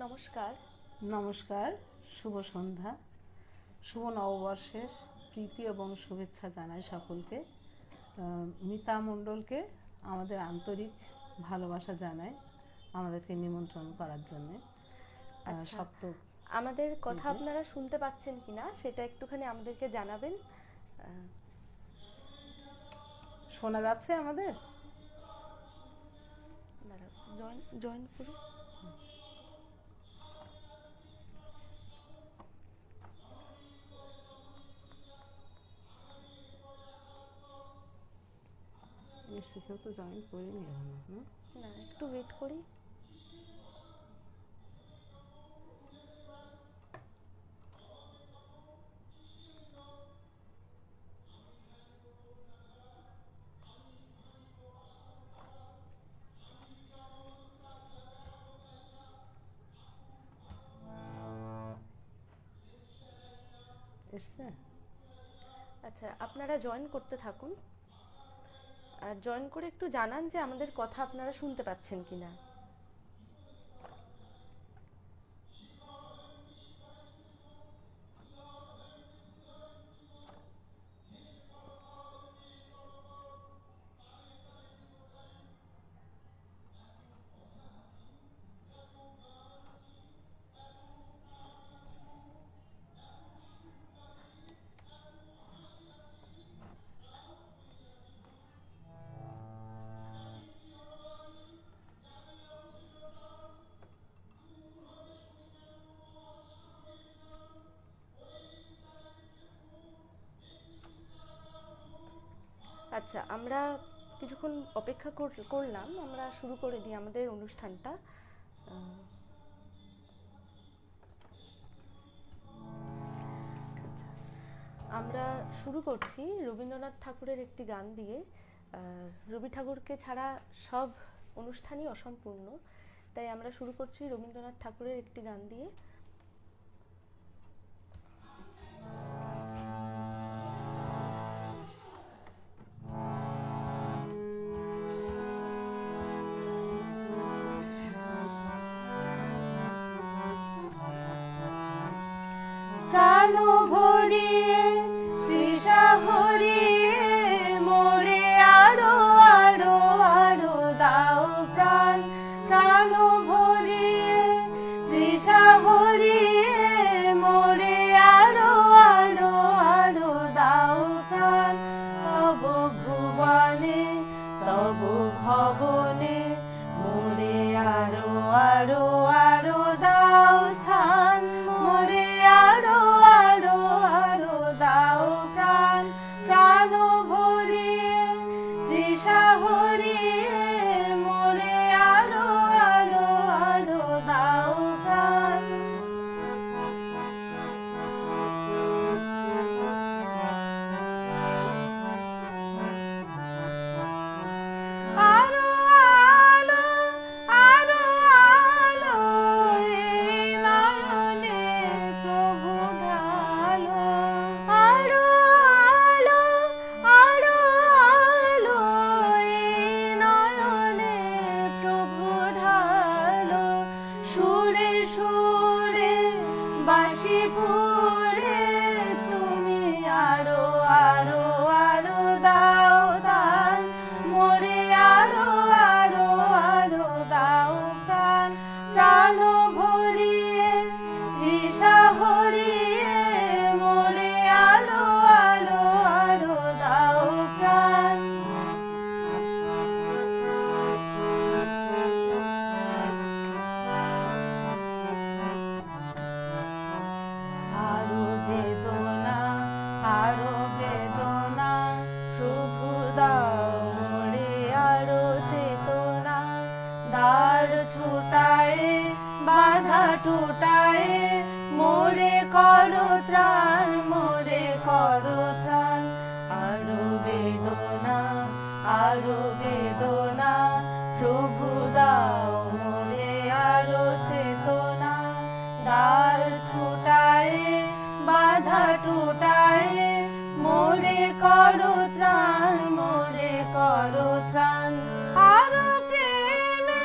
নমস্কার। নমস্কার, শুভ সন্ধ্যা, শুভ নববর্ষের প্রীতি এবং শুভেচ্ছা জানাই সকলকে। মিতা মণ্ডলকে আমাদের আন্তরিক ভালোবাসা জানাই আমাদেরকে নিমন্ত্রণ করার জন্য। সপ্তক আমাদের কথা আপনারা শুনতে পাচ্ছেন কিনা সেটা একটুখানি আমাদেরকে জানাবেন। শোনা যাচ্ছে আমাদের? জয়েন করুন। কেউ তো জয়েন করিনি এখনো। না, একটু ওয়েট করি। এসছে? আচ্ছা, আপনারা জয়েন করতে থাকুন আর জয়েন করে একটু জানান যে আমাদের কথা আপনারা শুনতে পাচ্ছেন কিনা। আচ্ছা, আমরা কিছুক্ষণ অপেক্ষা করলাম, আমরা শুরু করে দিই আমাদের অনুষ্ঠানটা। আমরা শুরু করছি রবীন্দ্রনাথ ঠাকুরের একটি গান দিয়ে। রবি ঠাকুরকে ছাড়া সব অনুষ্ঠানই অসম্পূর্ণ, তাই আমরা শুরু করছি রবীন্দ্রনাথ ঠাকুরের একটি গান দিয়ে। প্রাণ ভরিয়ে তৃষা হরিয়ে মোরে আরো আরো আরো দাও প্রাণ। প্রাণ ভরিয়ে তৃষা হরিয়ে মোরে আরো আরো আরো দাও প্রাণ। তব ভুবনে তব ভবনে মোরে আরো আরো আরো দাও স্থান। মোরে আরো আরো আরো দাও প্রাণ। প্রাণ ভরিয়ে তৃষা হরিয়ে মোরে আরো আরো আরো দাও প্রাণ। আরো আলো আরো আলো এই নয়নে প্রভু ঢালো। আরো আলো আরো আলো এই নয়নে প্রভু ঢালো। সুরে সুরে বাঁশি পুরে তুমি আরো আরো আরো দাও দান। মোরে আরো আরো আরো দাও প্রাণ। প্রাণ ভরিয়ে তৃষা হরিয়ে মোরে আরো আরো আরো দাও প্রাণ। আরো বেদনা আরো বেদনা প্রভু দাও মোরে আরো চেতনা। দ্বার ছুটায় বাধা টুটায় মোরে করো ত্রাণ। মোরে করো ত্রাণ। আরো বেদনা আরো বেদনা প্রভু দাও মোরে আরো চেতনা। দ্বার ছুটায় বাধা টুটায় মোরে করো ত্রাণ। মোরে করো ত্রাণ। আরো প্রেমে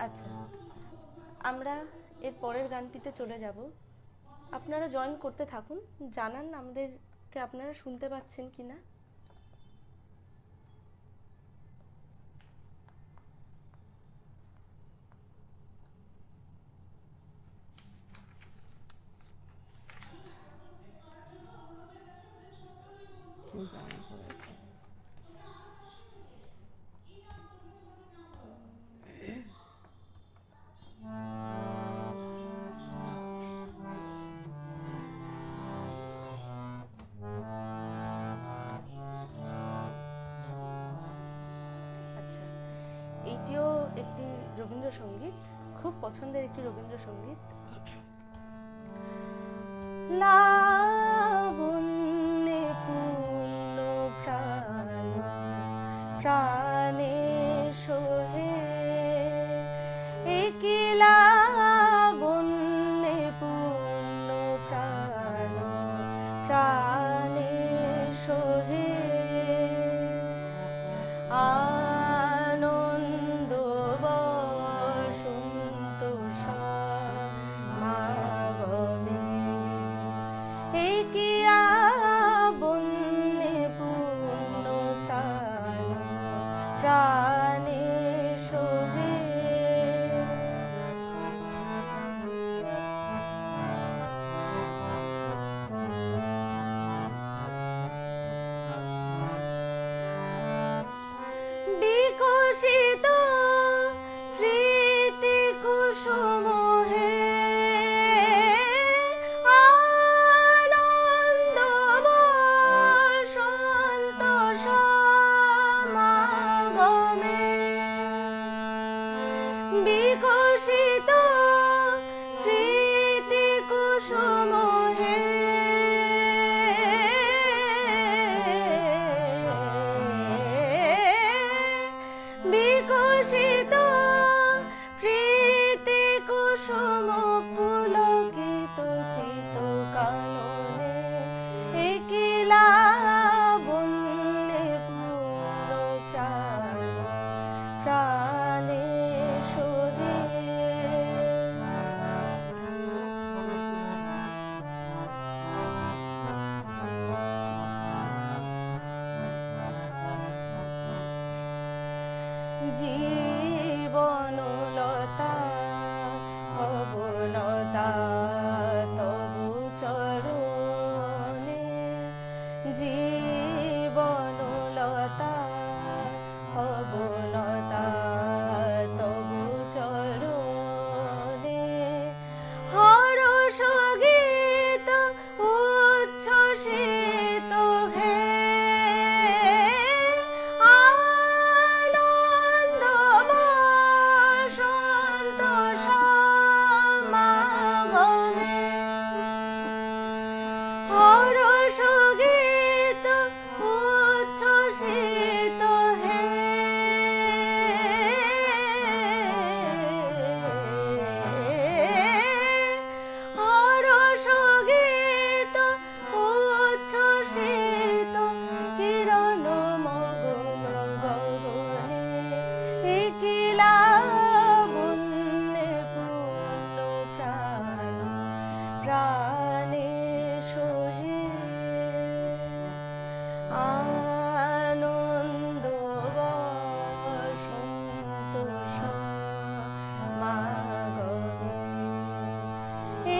আচ্ছা, আমরা এর পরের গানটিতে চলে যাব। আপনারা জয়েন করতে থাকুন, জানান আমাদেরকে আপনারা শুনতে পাচ্ছেন কিনা। আচ্ছা, এইটিও একটি রবীন্দ্রসঙ্গীত, খুব পছন্দের একটি রবীন্দ্রসঙ্গীত। লাবণ্যে পূর্ণ প্রাণ প্রাণে সোহে, একি লাবণ্যে পূর্ণ প্রাণ প্রাণে সোহে, আনন্দ বসন্ত সমাগমে, একি আবন্যে পূর্ণ প্রাণ প্রাণে সোহে, বিকশিত প্রীতি কুসুম হে, আনন্দ বসন্ত সমাগমে, বিকশিত প্রীতি কুসুম হে, বিকশিত প্রীতি কুসুম পুলকিত চিত কাননে, একি লাবণ্যে পূর্ণ প্রাণ প্রাণে সোহে, জীবনলতা অবলতা তবু চরণে, জীবনলতা অবলতা তবু চরণে, হর্ষ গীত উচ্ছ্বসিত হে, আনন্দ বসন্ত সমাগমে, হর্ষ গীত উচ্ছ্বসিত হে, হর্ষ গীত উচ্ছ্বসিত কিরণ মগন গগনে, একি লাবণ্যে পূর্ণ প্রাণ প্রাণে সোহে, আনন্দ বসন্ত সমাগমে,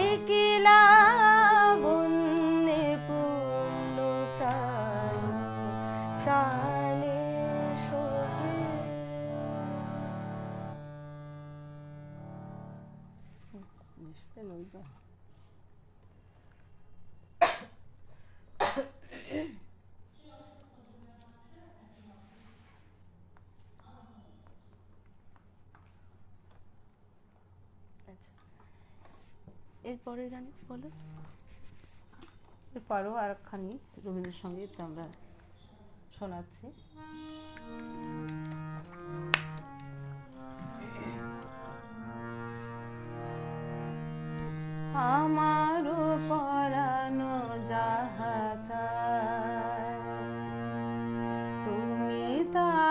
একি লাবণ্যে পূর্ণ প্রাণ প্রাণে সোহে। নিশ্চয় লইবা। আচ্ছা, এর পরের গান বলো। এরপরও আর একখানি রবীন্দ্রসঙ্গীত আমরা শোনাচ্ছি। আমার পরাণ যাহা চায়, তুমি তাই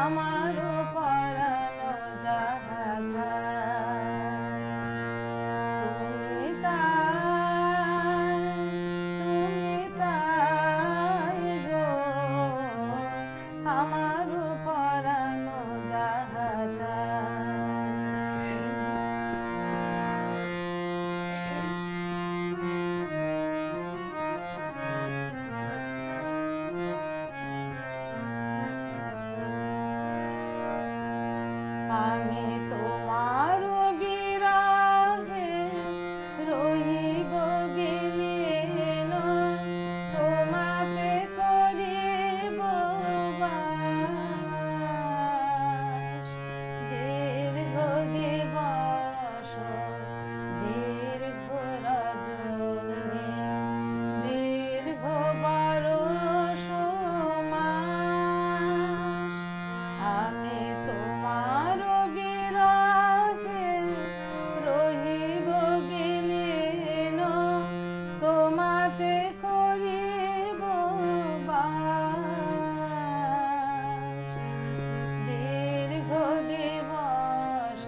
আমারও পরানো যাহা চায় তুমি তাই গো আমারও পরানো যাহা চায় আমি তোমার বিরাগে রহিব বিলীন তোমাতে করিব বাস দীর্ঘ দিবস দীর্ঘ রজনী দীর্ঘ বরষ মাস আমি তোমার বিরহে রহিব বিলীন তোমাতে করিব বাস দীর্ঘ দিবস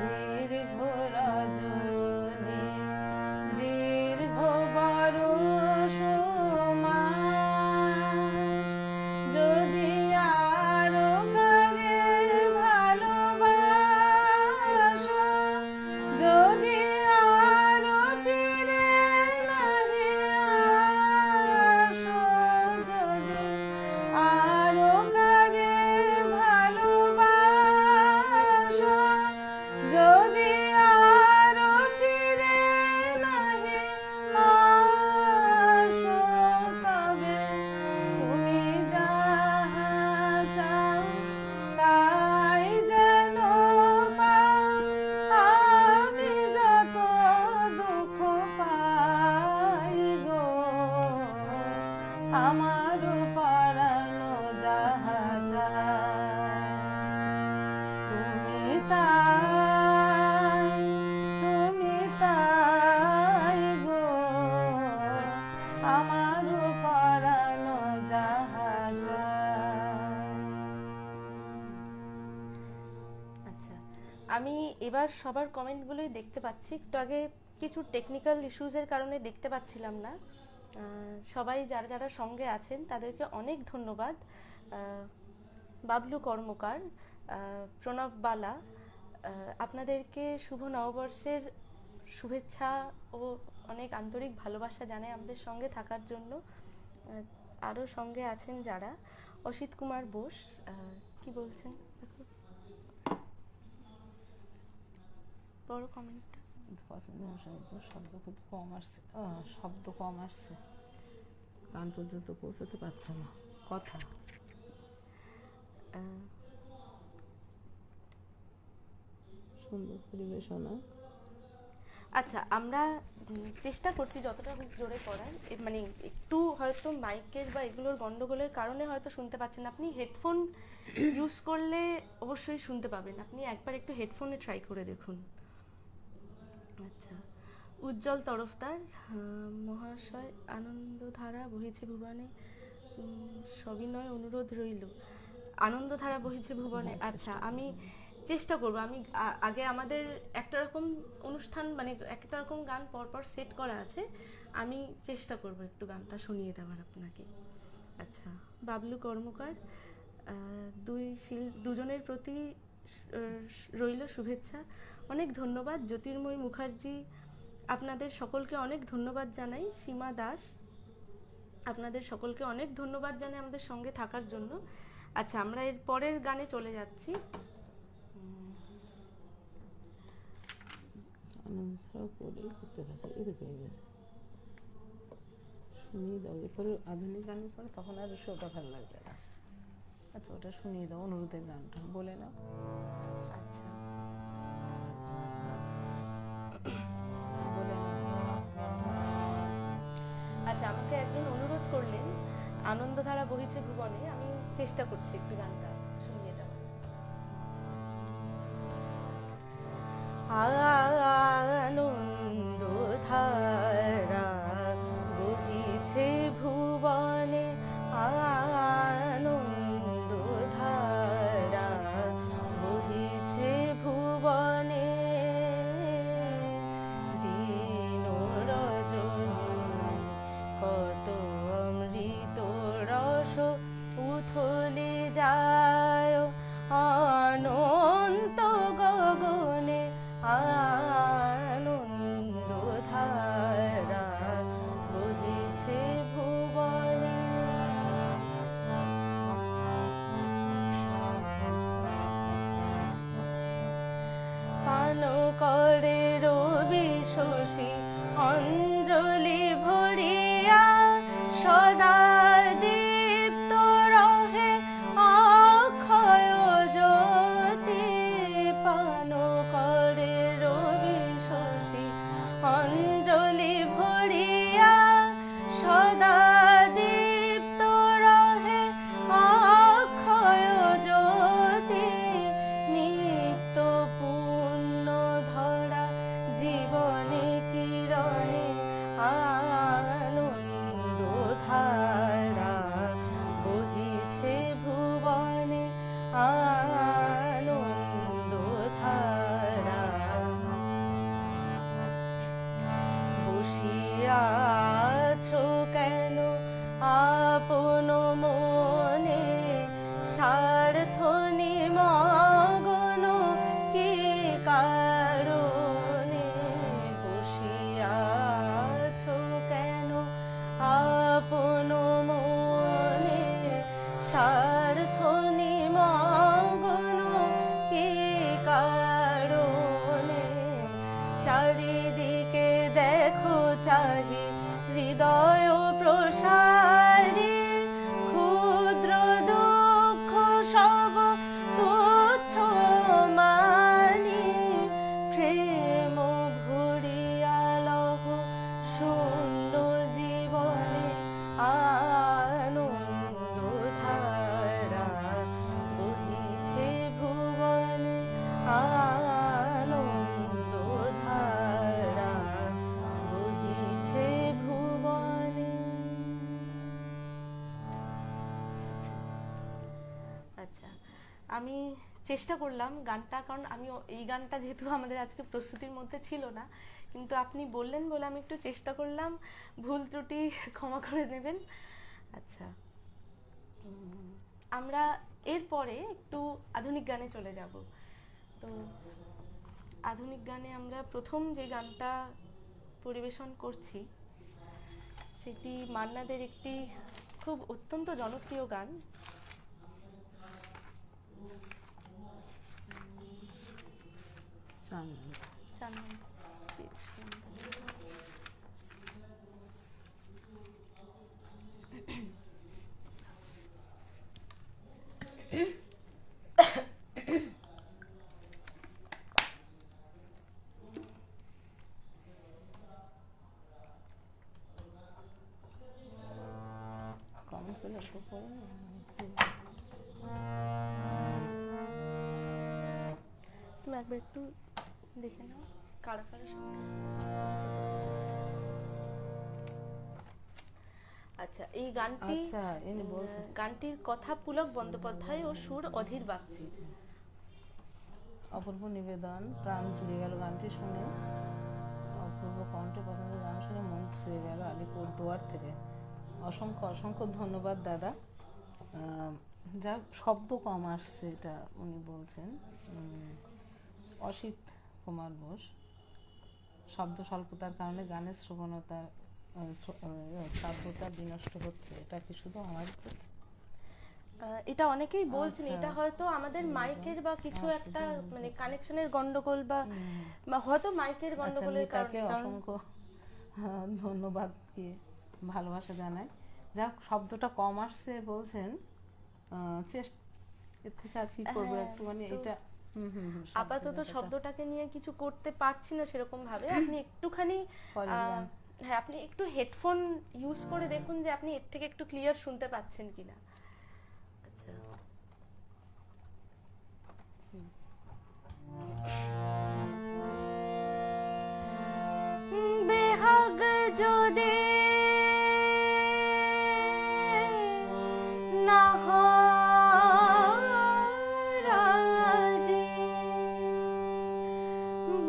দীর্ঘ রজনী দীর্ঘ বরষ মাস যদি আরো কারে ভালোবাসো যদি আরো ফিরে নাহি আসো যদি আরো কারে ভালোবাসো যদি আরো ফিরে নাহি আসো তবে তুমি যাহা চাও তাই যেন পাও আমি যত দুঃখ পাই গো আমার পরানো যাহা চায় তুমি তাই গো আমার পরানো যাহা চায় আচ্ছা, আমি এবার সবার কমেন্টগুলোই দেখতে পাচ্ছি। একটু আগে কিছু টেকনিক্যাল ইস্যুজের কারণে দেখতে পাচ্ছিলাম না। সবাই যারা যারা সঙ্গে আছেন তাদেরকে অনেক ধন্যবাদ। বাবলু কর্মকার, প্রণব বালা, আপনাদেরকে শুভ নববর্ষের শুভেচ্ছা ও অনেক আন্তরিক ভালোবাসা জানাই আমাদের সঙ্গে থাকার জন্য। আরও সঙ্গে আছেন যারা, অসিত কুমার বোস, কি বলছেন বড় কমেন্টটা? শব্দ খুব কম আসছে, শব্দ কম আসছে, কান পর্যন্ত পৌঁছতে পারছে না কথা। সুন্দর পরিবেশনা। আচ্ছা, আমরা চেষ্টা করছি যতটা জোরে করার, মানে একটু হয়তো মাইকের বা এগুলোর গন্ডগোলের কারণে হয়তো শুনতে পাচ্ছেন। আপনি হেডফোন ইউজ করলে অবশ্যই শুনতে পাবেন। আপনি একবার একটু হেডফোনে ট্রাই করে দেখুন। আচ্ছা, উজ্জ্বল তরফদার মহাশয়, আনন্দধারা বহিছে ভুবনে, সবিনয় অনুরোধ রইল। আনন্দধারা বহিছে ভুবনে, আচ্ছা আমি চেষ্টা করব। আমি আগে আমাদের একটা রকম অনুষ্ঠান, মানে একটা রকম গান পরপর সেট করা আছে, আমি চেষ্টা করব একটু গানটা শুনিয়ে দেওয়ার আপনাকে। আচ্ছা, বাবলু কর্মকার, দুজনের প্রতি রইল শুভেচ্ছা, অনেক ধন্যবাদ। জ্যোতির্ময় মুখার্জি, আপনাদের সকলকে অনেক ধন্যবাদ জানাই। সীমা দাস, আপনাদের সকলকে অনেক ধন্যবাদ জানাই আমাদের সঙ্গে থাকার জন্য। আচ্ছা, আমরা এর পরের গানে চলে যাচ্ছি। শুনিয়ে দাও, এরপরে আধুনিক গানের পরে তখন আর ওটা ভালো লাগবে না। আচ্ছা, ওটা শুনিয়ে দাও, অনুরোধের গানটা বলে নাও। আচ্ছা, বলে নাও। আচ্ছা, আমাকে একজন অনুরোধ করলেন আনন্দধারা বহিছে ভুবনে, আমি চেষ্টা করছি একটু গানটা শুনিয়ে দেওয়ার। আনন্দধারা বহিছে ভুবনে, আনন্দধারা শশী অঞ্জলি ভরিয়া সদা দীপ্ত রহে অক্ষয় জ্যোতি পান করে রবি শশী অঞ্জলি ভরিয়া সদা দীপ্ত রহে অক্ষয় জ্যোতি নিত্য পুণ্য ধরা জীবনে কিরণে আনন্দ ধারা বহিছে ভুবনে আনন্দ ধারা বসিয়াছো কেন আপন মনে স্বার্থ নিমগ্ন কি কারণে বসিয়াছো কেন আপন মনে স্বার্থ নিমগ্ন কি কারণে চারিদিকে দেখো চাহি হৃদয় প্রসারী ক্ষুদ্র দুঃখ সব তুচ্ছ মানি প্রেম ভরিয়া লহ শূন্য জীবনে আনন্দ ধারা বহিছে ভুবনে আনন্দ ধারা বহিছে ভুবনে। আচ্ছা, আমি চেষ্টা করলাম গানটা, কারণ আমি এই গানটা যেহেতু আমাদের আজকে প্রস্তুতির মধ্যে ছিল না, কিন্তু আপনি বললেন বলে আমি একটু চেষ্টা করলাম, ভুল ত্রুটি ক্ষমা করে নেবেন। আচ্ছা, আমরা এরপরে একটু আধুনিক গানে চলে যাব। তো আধুনিক গানে আমরা প্রথম যে গানটা পরিবেশন করছি সেটি মান্নাদের একটি খুব অত্যন্ত জনপ্রিয় গান, চানন পেজ কমেন্ট করে একটু পড়ে না। তুমি একবার একটু দেখে নাও কারা কারা সঙ্গে। আচ্ছা, এই গানটি গানটির কথা পুলক বন্দ্যোপাধ্যায় ও সুর অধীর বাগচি। অপূর্ব নিবেদন, প্রাণ জুড়ে গেল গানটি শুনে, অপূর্ব কণ্ঠে পছন্দের গান শুনে মন ছুঁয়ে গেল আলিপুর দুয়ার থেকে। অসংখ্য অসংখ্য ধন্যবাদ দাদা। যা শব্দ কম আসছে এটা উনি বলছেন, অসিত কুমার বোস। শব্দ স্বল্পতার কারণে গানের শ্রবণতা শ্রাব্যতা বিনষ্ট হচ্ছে, এটা কি শুধু আমার হচ্ছে? এটা অনেকেই বলছেন এটা হয়তো আমাদের মাইকের বা কিছু একটা মানে কানেকশনের গন্ডগোল বা হয়তো মাইকের গন্ডগোলের কারণে। অসংখ্য ধন্যবাদ, কি ভালোবাসা জানাই। যাক, শব্দটা কম আসছে বলছেন, এর থেকে আর কি করবো, একটু মানে এটা আপাতত শব্দটাকে নিয়ে কিছু করতে পারছি না সেরকম ভাবে। আপনি একটুখানি হ্যাঁ, আপনি একটু হেডফোন ইউজ করে দেখুন যে আপনি এর থেকে একটু ক্লিয়ার শুনতে পাচ্ছেন কিনা। আচ্ছা, বেহাগ যদি না রাজি,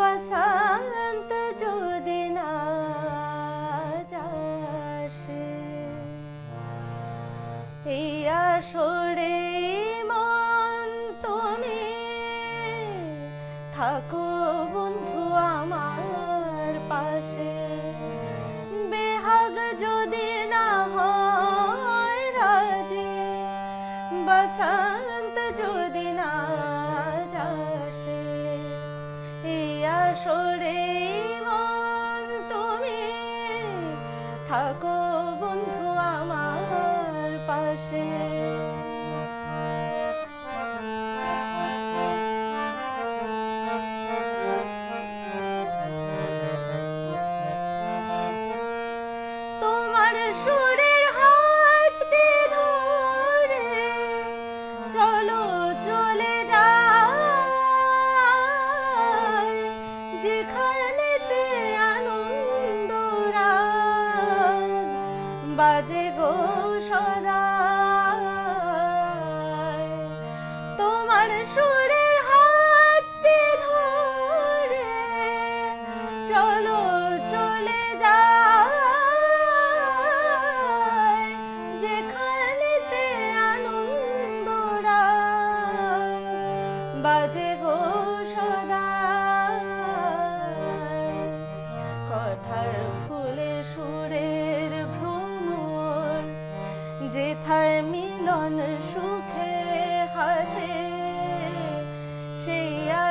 বসন্ত যদি না যাসে, এই আসরে মন তুমি থাকো বন্ধু আমার পাশে। বেহাগ যদি না হয় রাজি, বসন্ত যদি না যাসে, এই আসরে মন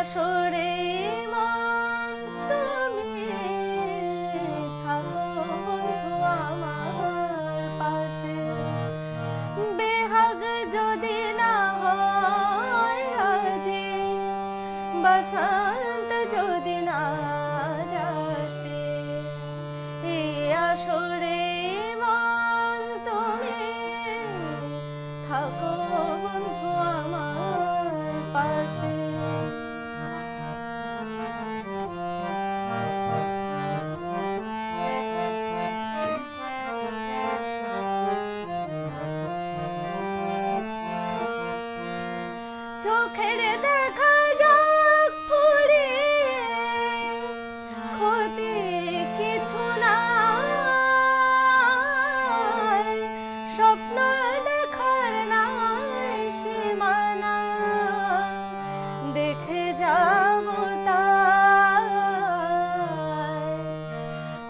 আসরে মন তুমি থাকো বন্ধু আমার পাশে, বেহাগ যদি না হয় আজি, বসন্ত যদি না যাসে, এই আসরে মন তুমি থাকো বন্ধু আমার পাশে। চোখের দেখা যাক ফুরিয়ে, ক্ষতি কিছু নাই, স্বপ্ন দেখার নাই সীমানা, দেখে যাব তাই।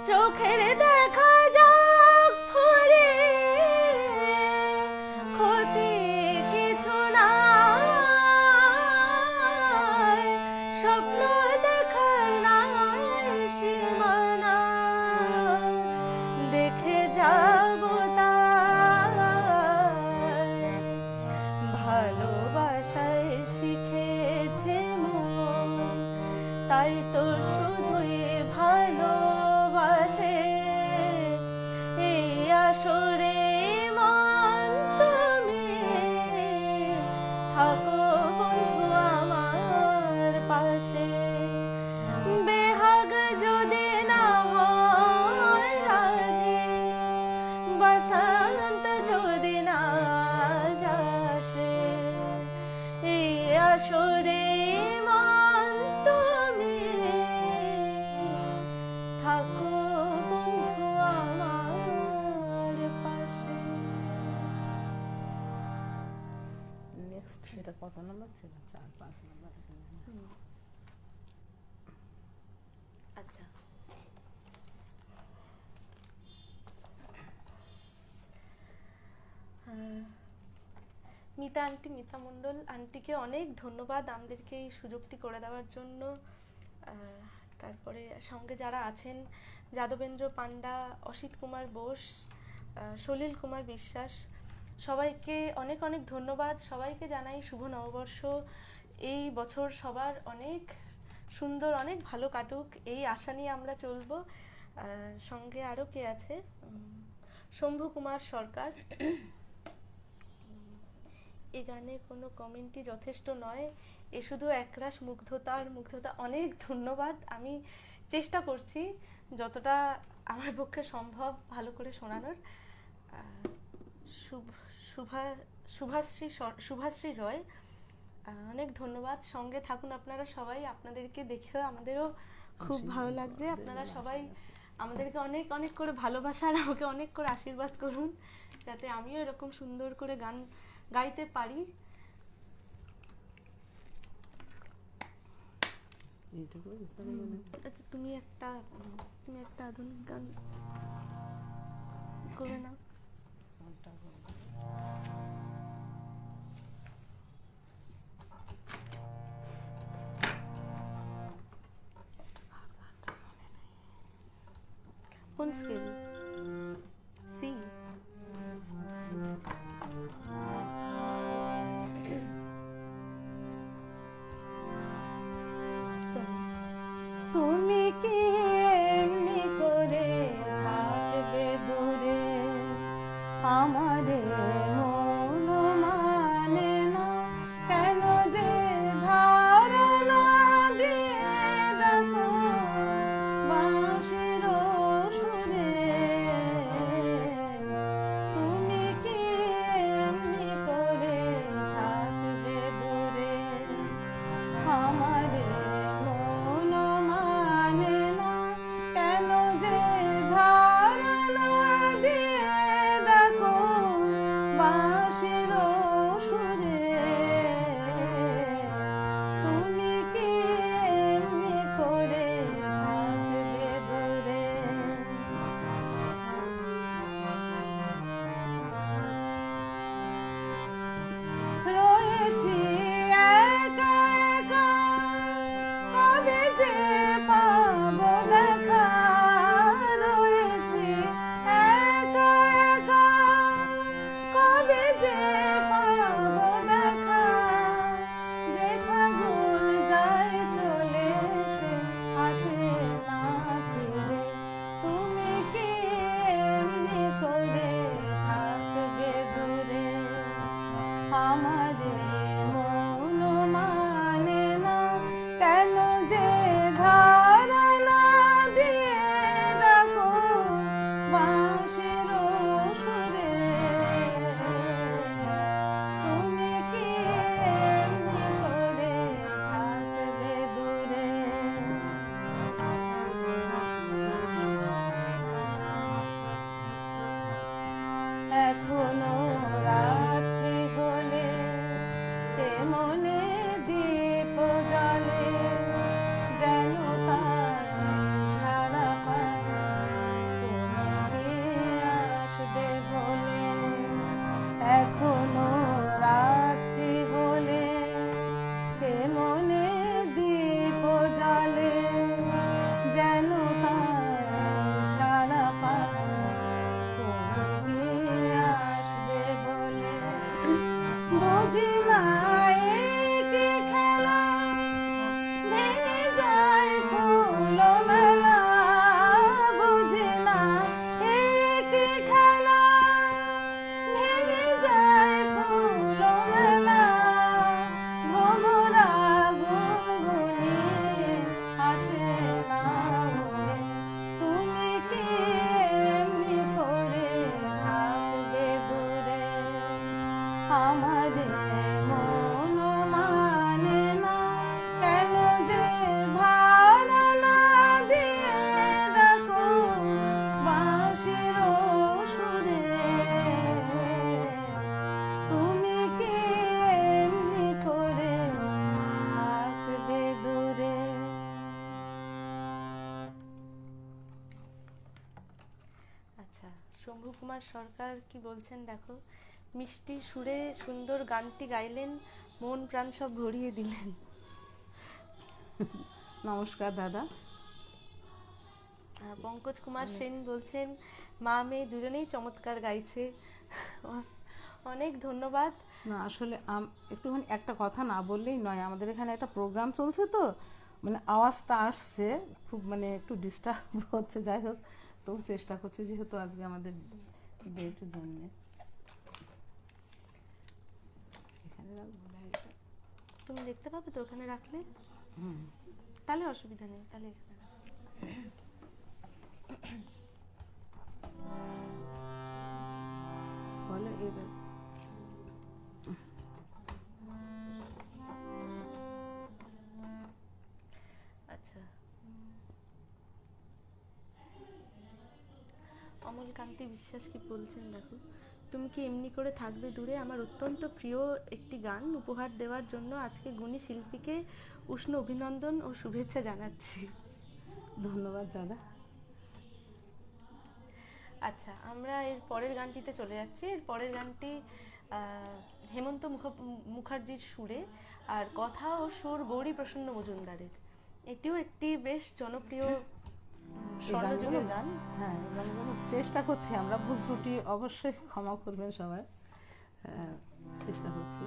চোখের দেখা যাক ফুরিয়ে, ক্ষতি কিছু নাই, স্বপ্ন দেখার নাই সীমানা, দেখে যাব তাই। ভালোবাসায় শিখেছে মন, তাই তো শুধুই ভালোবাসে, এই আসরে মন তুমি থাকো বন্ধু আমার পাশে, বেহাগ যদি না হয় আজি, বসন্ত যদি না যাসে, এই আসরে মন তুমি থাকো বন্ধু আমার পাশে। নেক্সট এটা কত নম্বর ছিল? 4-5 নম্বর। আচ্ছা, মিতা আন্টি, মিতা মণ্ডল আন্টিকে অনেক ধন্যবাদ আমাদেরকে এই সুযোগটি করে দেওয়ার জন্য। তারপরে সঙ্গে যারা আছেন, যাদবেন্দ্র পান্ডা, অসিত কুমার বোস, সলিল কুমার বিশ্বাস, সবাইকে অনেক অনেক ধন্যবাদ। সবাইকে জানাই শুভ নববর্ষ। এই বছর সবার অনেক সুন্দর, অনেক ভালো কাটুক, এই আশা নিয়ে আমরা চলবো। সঙ্গে আরও কে আছে? শম্ভু কুমার সরকার। এ গানে কোনো কমেন্টই যথেষ্ট নয়, এ শুধু একরাশ মুগ্ধতার মুগ্ধতা। অনেক ধন্যবাদ। আমি চেষ্টা করছি যতটা আমার পক্ষে সম্ভব ভালো করে শোনানোর। শুভাশ্রী রয়, অনেক ধন্যবাদ। সঙ্গে থাকুন আপনারা সবাই। আপনাদেরকে দেখেও আমাদেরও খুব ভালো লাগছে। আপনারা সবাই আমাদেরকে অনেক অনেক করে ভালোবাসা আর আমাকে অনেক করে আশীর্বাদ করুন, যাতে আমিও এরকম সুন্দর করে গান গাইতে পারি। আচ্ছা, তুমি একটা আধুনিক গান করে নাও। কোন স্কেল? সি। তুমি কি এমনি করে থাকবে দূরে, আমারে মন মানে না কেন যে ধারণা দিয়ে রাখো বাঁশির সুরে। তুমি কি এমনি করে থাকবে দূরে, আমারে মন মানে না মনে দীপ জ্বলে যেন তাই সারা পায় তুমি আসবে বলে এখনো রাত্রি হলে এ মনে দীপ জ্বলে যেন তাই সারা পায় তুমি আসবে বলে বুঝি না এ কি খেলা ভেঙে যায় ফুল মেলা বুঝি না এ কি খেলা ভেঙে যায় ফুল মেলা ভোমরা গুনগুনিয়ে আসে না বলে তুমি কি এমনি করে থাকবে দূরে আমাদের মন মানে না কেন যে ভাড়া না দিয়ে ডাকো বাঁশির সুরে তুমি কি এমনি করে থাকবে দূরে। আচ্ছা, শম্ভু কুমার সরকার কি বলছেন দেখো। মিষ্টি সুরে সুন্দর গানটি গাইলেন, মন প্রাণ সব ভরিয়ে দিলেন। নমস্কার দাদা। পঙ্কজ কুমার সেন বলছেন মা মেয়ে দুজনেই চমৎকার গাইছে। অনেক ধন্যবাদ। না আসলে একটুখানি একটা কথা না বললেই নয়, আমাদের এখানে একটা প্রোগ্রাম চলছে তো মানে আওয়াজটা আসছে খুব, মানে একটু ডিস্টার্ব হচ্ছে। যাই হোক, তবু চেষ্টা করছি যেহেতু আজকে আমাদের ডেটের জন্য। এখানে রাখবো ডায়েরিটা? তুমি দেখতে পাবে তো ওখানে রাখলে? হুম, তাহলে অসুবিধা নেই, তাহলে এখানে রাখো। বলো এবার। আচ্ছা, অমল কান্তি বিশ্বাস কি বলছেন দেখো। তুমি কি এমনি করে থাকবে দূরে আমার অত্যন্ত প্রিয় একটি গান উপহার দেওয়ার জন্য আজকে গুণী শিল্পীকে উষ্ণ অভিনন্দন ও শুভেচ্ছা জানাচ্ছি। ধন্যবাদ দাদা। আচ্ছা, আমরা এর পরের গানটিতে চলে যাচ্ছি। এর পরের গানটি হেমন্ত মুখার্জির সুরে, আর কথা ও সুর গৌরী প্রসন্ন মজুমদারের। এটিও একটি বেশ জনপ্রিয় স্বর্ণযুগের গান। হ্যাঁ, গানগুলো চেষ্টা করছি আমরা, ভুল ত্রুটি অবশ্যই ক্ষমা করবেন সবাই। চেষ্টা করছি।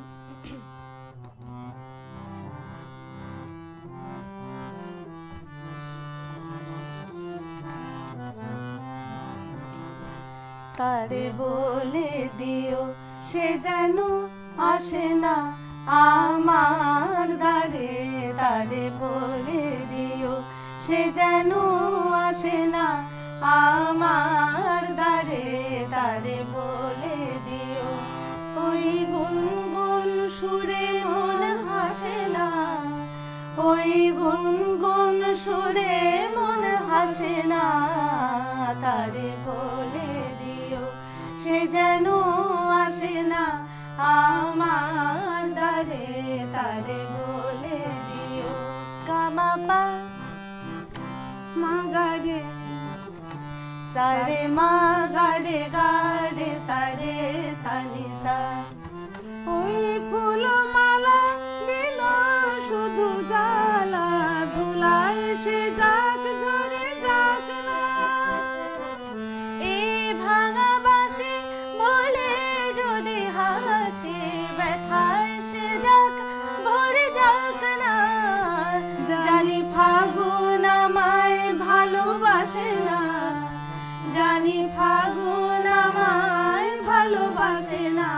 তারে বলে দিও সে যেন আসে না আমার দ্বারে, তারে বলে দিও সে যেন আসে না আমার দ্বারে, তারে বলে দিও ওই গুনগুন সুরে মন হাসে না, ওই গুনগুন সুরে মন হাসে না, তারে বলে দিও সে যেন আসে না আমার দ্বারে, তারে বলে দিও গামা পা মাগারে সারে মাগারে গারে সারে সানি সা, ওই ফুল মালা দিল শুধু জ্বালা, ধুলায় সে যাক ঝরে যাক না, এই ভাঙা বাঁশি বলে যদি হাসি, ব্যথায় সে যাক ভরে যাক না, জানি ফাগুন আমায় ভালোবাসে না, জানি ফাগুন আমায় ভালোবাসে না,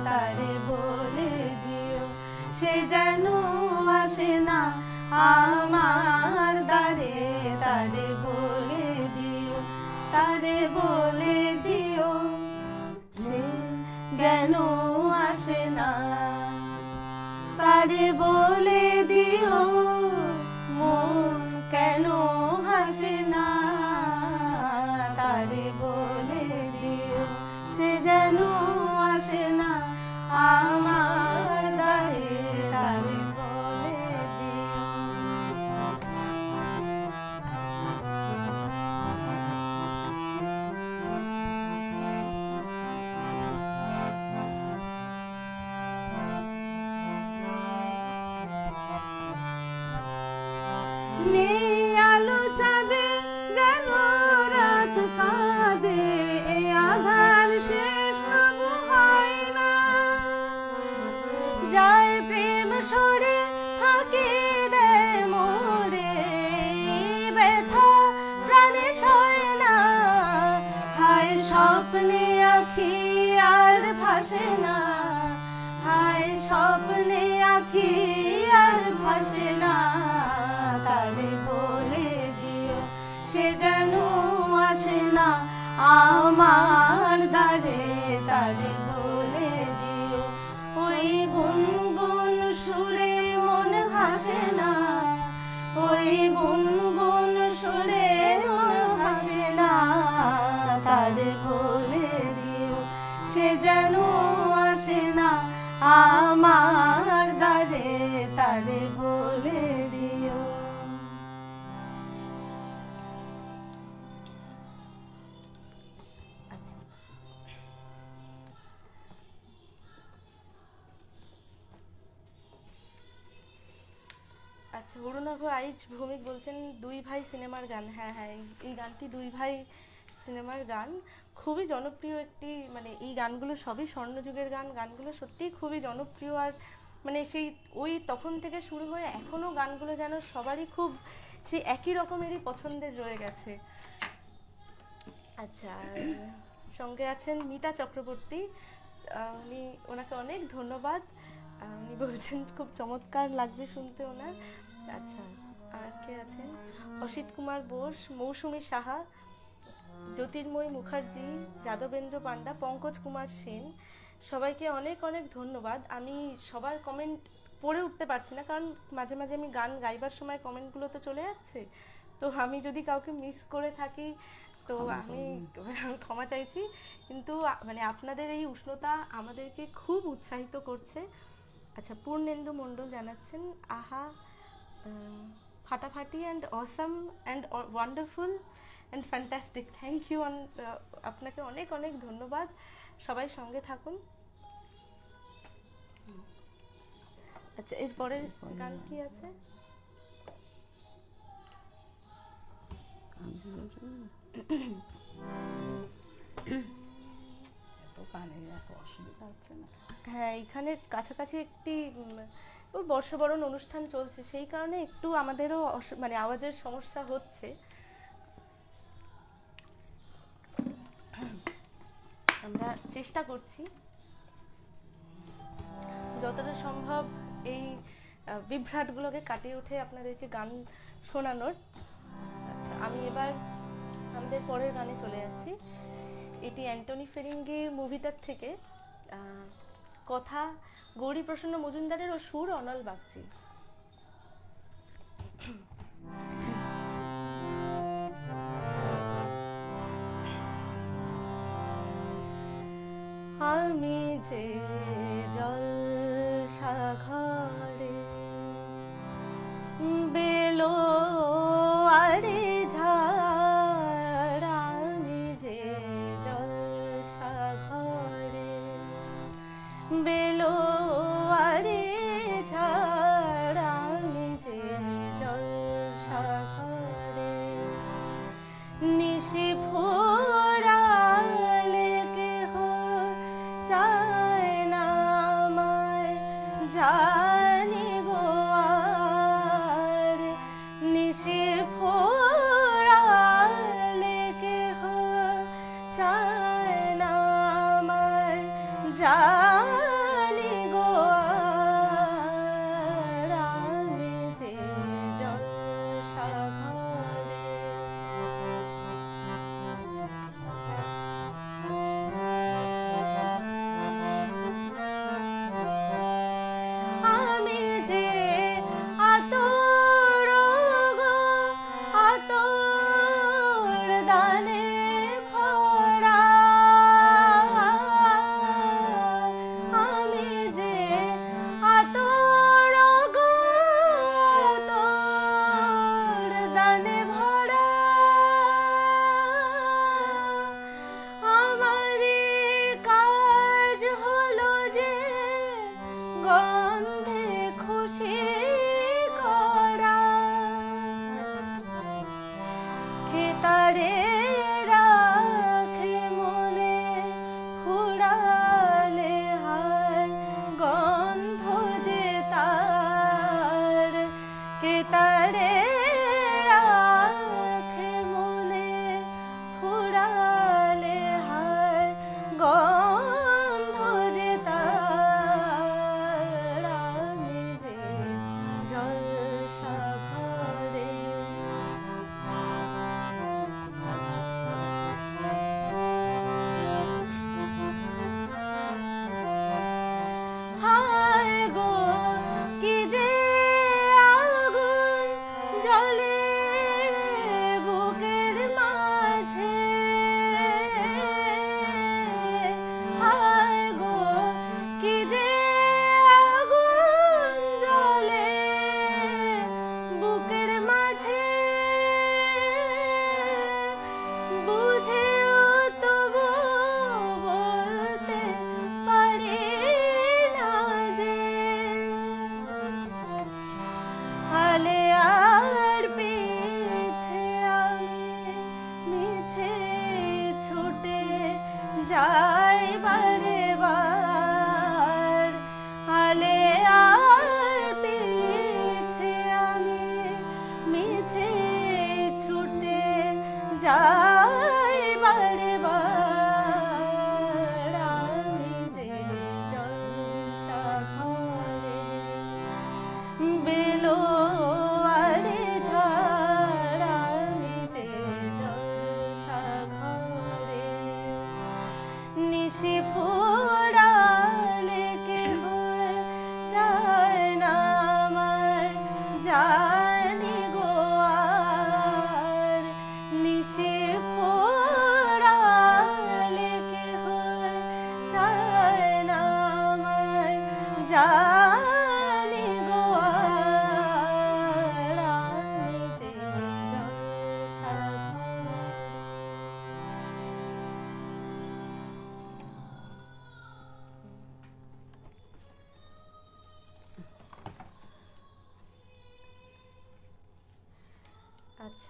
তারে বলে দিও সে যেন আসে না আমার দ্বারে, তারে বলে দিও, তারে বলে দিও সে যেন আসে না, তারে বলে দিও মন কেন হাসে না, তারে বলে দিও সে যেন আসে না আমার দ্বারে, সরে ফাঁকি দেয় মোরে, ব্যথা প্রাণে সয় না, হায় স্বপ্নে আঁখি আর ভাসে না, হায় স্বপ্নে আঁখি আর ভাসে না, তারে বলে দিও সে যেন আসে না আমার দ্বারে, তারে বলে দিও ওই গুনগুন সুরে মন হাসে না, ওই গুনগুন সুরে মন হাসে না, তারে বলে দিও সে যেন আসে না আমার দ্বারে, তারে বলে দিও। আচ্ছা, অরুণাভ আইচ ভৌমিক বলছেন দুই ভাই সিনেমার গান। হ্যাঁ হ্যাঁ, এই গানটি দুই ভাই সিনেমার গান, খুবই জনপ্রিয় একটি, মানে এই গানগুলো সবই স্বর্ণযুগের গান, গানগুলো সত্যিই খুবই জনপ্রিয়। আর মানে সেই ওই তখন থেকে শুরু হয়ে এখনো গানগুলো যেন সবারই খুব সেই একই রকমেরই পছন্দের রয়ে গেছে। আচ্ছা, সঙ্গে আছেন মিতা চক্রবর্তী, ওনাকে অনেক ধন্যবাদ। উনি বলছেন খুব চমৎকার লাগবে শুনতে ওনার। আচ্ছা, আর কে আছেন? অসিত কুমার বোস, মৌসুমী সাহা, জ্যোতির্ময়ী মুখার্জি, যাদবেন্দ্র পান্ডা, পঙ্কজ কুমার সেন, সবাইকে অনেক অনেক ধন্যবাদ। আমি সবার কমেন্ট পড়ে উঠতে পারছি না, কারণ মাঝে মাঝে আমি গান গাইবার সময় কমেন্টগুলো তো চলে যাচ্ছে, তো আমি যদি কাউকে মিস করে থাকি তো আমি ক্ষমা চাইছি। কিন্তু মানে আপনাদের এই উষ্ণতা আমাদেরকে খুব উৎসাহিত করছে। আচ্ছা, পূর্ণেন্দু মণ্ডল জানাচ্ছেন আহা ফাটাফাটি and awesome and wonderful and fantastic, thank you. আপনাকে অনেক অনেক ধন্যবাদ, সবাই সঙ্গে থাকুন। আচ্ছা, এরপরের গান কি আছে? হ্যাঁ, এখানে কাছাকাছি একটি বর্ষবরণ অনুষ্ঠান চলছে, সেই কারণে একটু আমাদেরও মানে আওয়াজের সমস্যা হচ্ছে। আমরা চেষ্টা করছি যতটা সম্ভব এই বিভ্রাটগুলোকে কাটিয়ে উঠে আপনাদেরকে গান শোনানোর। আচ্ছা, আমি এবার আমাদের পরের গানে চলে যাচ্ছি। এটি অ্যান্টনি ফেরিঙ্গি মুভিটার থেকে, কথা গৌরী প্রসন্ন মজুমদারের ও সুর অনল বাগচি। আমি যে জল সাগরে বেলো আরে ঝাড়, আমি যে জল সাগরে বেলো আরে ঝাড়, আমি যে জল সাগরে নিশি ফোরালে কেহ চায় না আমায়, যায়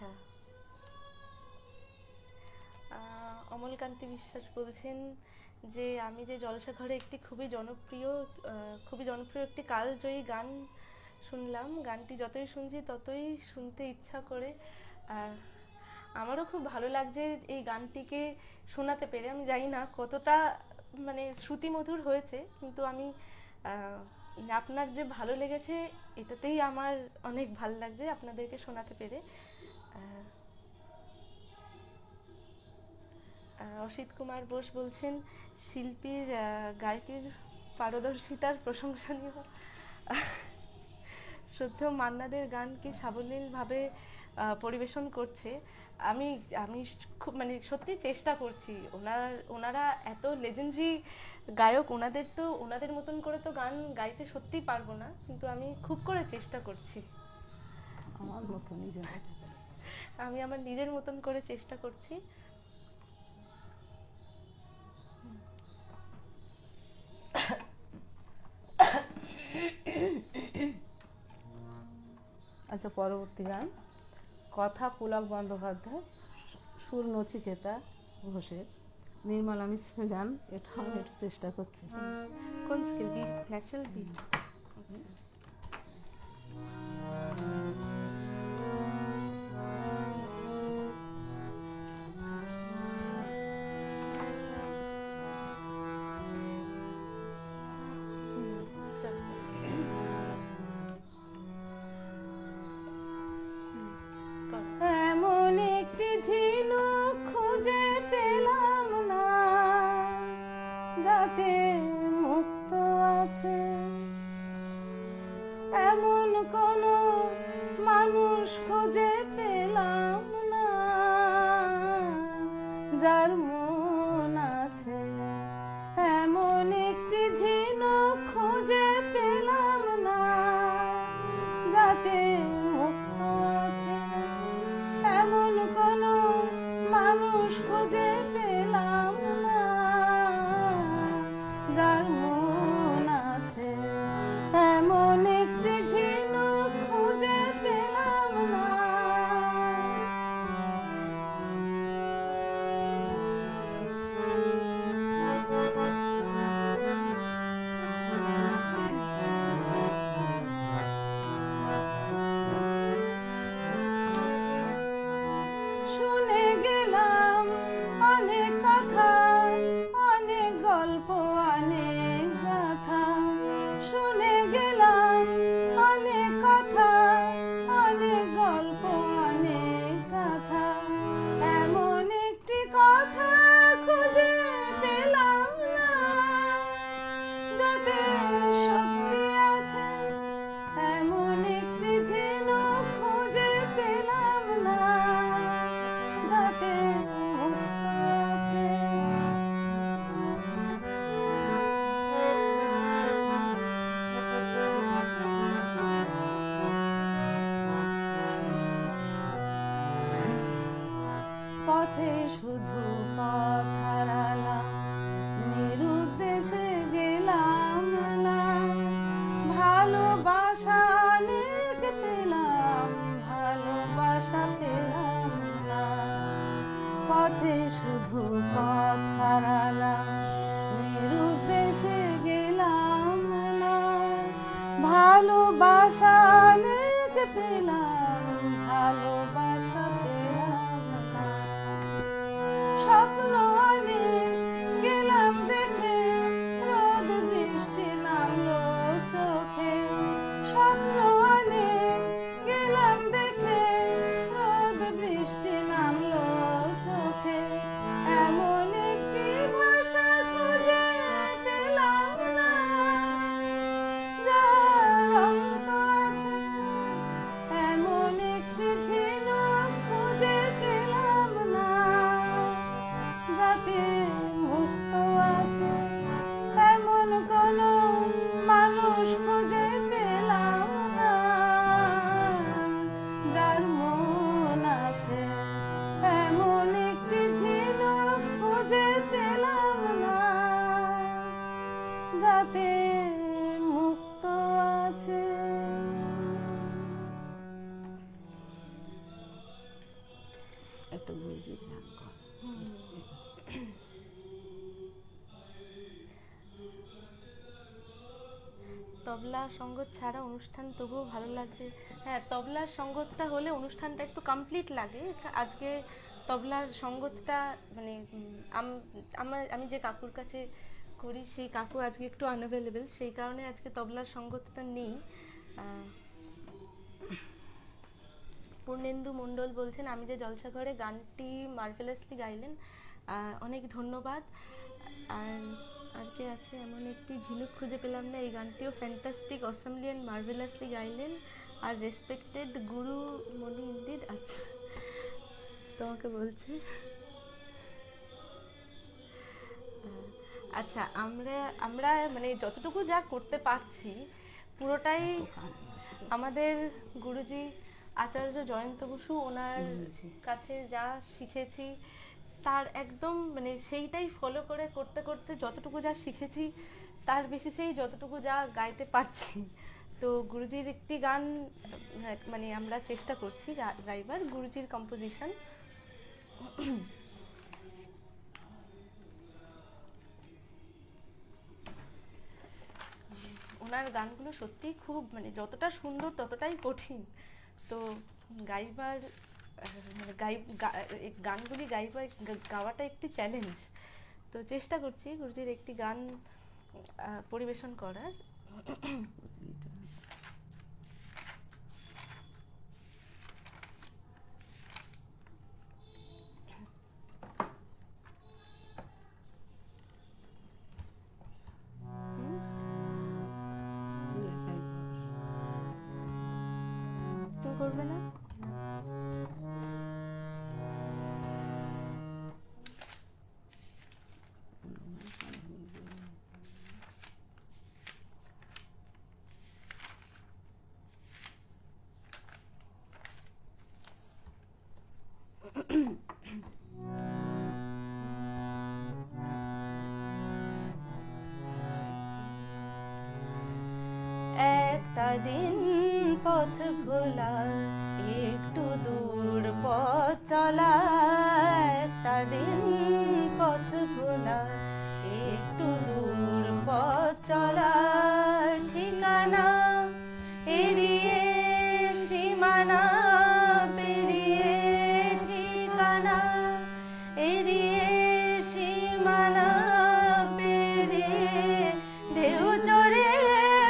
আচ্ছা, অমলকান্তি বিশ্বাস বলছেন যে আমি যে জলসাঘরে একটি খুবই জনপ্রিয় একটি কালজয়ী গান শুনলাম, গানটি যতই শুনছি ততই শুনতে ইচ্ছা করে। আমারও খুব ভালো লাগছে এই গানটিকে শোনাতে পেরে। আমি জানি না কতটা মানে শ্রুতিমধুর হয়েছে, কিন্তু আমি আপনার যে ভালো লেগেছে এটাতেই আমার অনেক ভালো লাগছে আপনাদেরকে শোনাতে পেরে। অসিত কুমার বোস বলছেন শিল্পীর গায়কের পারদর্শিতার প্রশংসনীয়। শ্রদ্ধেয় মান্নাদের গানকে সাবলীলভাবে পরিবেশন করছে। আমি আমি খুব মানে সত্যি চেষ্টা করছি। ওনারা এত লেজেন্ডারি গায়ক, ওনাদের মতন করে তো গান গাইতে সত্যিই পারবো না, কিন্তু আমি খুব করে চেষ্টা করছি। আমি আমার নিজের মতন করে চেষ্টা করছি। আচ্ছা, পরবর্তী গান কথা পুলক বন্দ্যোপাধ্যায়, সুর নচিকেতা ঘোষের, নির্মলা মিশ্রের গান। এটা আমি একটু চেষ্টা করছি। কোন স্কেল? B, natural B. এমন একটি ঝিনুক খুঁজে পেলাম না যাতে মুক্ত আছে, এমন কোন মানুষ খুঁজে পেলাম না যার মন আছে। এমন একটি ঝিনুক খুঁজে পেলাম না যাতে মুক্ত আছে, এমন কোন মানুষ খুঁজে পেলাম না যার মন আছে। এমন একটি ঝিনুক খুঁজে পেলাম না। শুনে গেলাম অনেক কথা, অনেক গল্প, অনেক গাথা। শুনে গেলাম অনেক কথা, অনেক গল্প, অনেক গাথা। এমন একটি কথা খুঁজে পেলাম না যাতে সত্যি আছে, এমন একটি ঝিনুক খুঁজে পেলাম না যাতে মুক্ত আছে। পথে শুধু পথ হারালাম, নিরুদ্দেশে গেলাম না। ভালোবাসা অনেক পেলাম, ভালোবাসা পেলাম না। পথে শুধু পথ হারালাম, নিরুদ্দেশে গেলাম না। ভালোবাসা অনেক পেলাম, ভালোবাসা পেলাম না। স্বপ্ন অনেক গেলাম দেখে, রোদ বৃষ্টি নামলো চোখে। স্বপ্ন অনেক গেলাম দেখে, রোদ বৃষ্টি নামলো চোখে। এমন একটি ভাষা খুঁজে পেলাম না যার অন্ত আছে, এমন একটি ঝিনুক খুঁজে পেলাম না যাতে মুক্ত আছে, এমন কোন মানুষ খুঁজে পেলাম না যার মন আছে। এমন একটি ঝিনুক খুঁজে পেলাম না যাতে মুক্ত আছে। নিজে ধ্যান কর। তবলা সঙ্গত ছাড়া অনুষ্ঠান তবুও ভালো লাগছে। হ্যাঁ, তবলার সঙ্গতটা হলে অনুষ্ঠানটা একটু কমপ্লিট লাগে। আজকে তবলার সঙ্গতটা মানে আমি যে কাকুর কাছে করি সেই কাকু আজকে একটু আনঅ্যাভেলেবেল, সেই কারণে আজকে তবলার সঙ্গতটা নেই। পূর্ণেন্দু মণ্ডল বলছেন আমি যে জলসাঘরে গানটি মার্ভেলাসলি গাইলেন, অনেক ধন্যবাদ। আর কে আছে, এমন একটি ঝিনুক খুঁজে পেলাম না, এই গানটিও fantastic, অসামলি and মার্ভেলাসলি গাইলেন। R respected Guru Moni indeed. আচ্ছা, তোমাকে বলছি। আচ্ছা, আমরা মানে যতটুকু যা করতে পারছি পুরোটাই আমাদের গুরুজি আচার্য জয়ন্ত বসু ওনার কাছে যা শিখেছি তার একদম মানে সেইটাই ফলো করে করতে করতে যতটুকু যা শিখেছি তার বেসিসেই যতটুকু যা গাইতে পারছি। তো গুরুজির একটি গান মানে আমরা চেষ্টা করছি গাইবার, গুরুজির কম্পোজিশন। ওনার গানগুলো সত্যিই খুব মানে যতটা সুন্দর ততটাই কঠিন। তো গাইবার মানে গানগুলি গাওয়াটা একটি চ্যালেঞ্জ। তো চেষ্টা করছি গুরুজির একটি গান পরিবেশন করার। করবে না? একটা দিন পথ ভোলা, একটু দূর পথ চলা, একটা দিন পথ ভোলা, একটু দূর পথ চলা, ঠিকানা এড়িয়ে সীমানা পেরিয়ে, ঠিকানা এড়িয়ে সীমানা পেরিয়ে, ঢেউ চড়ে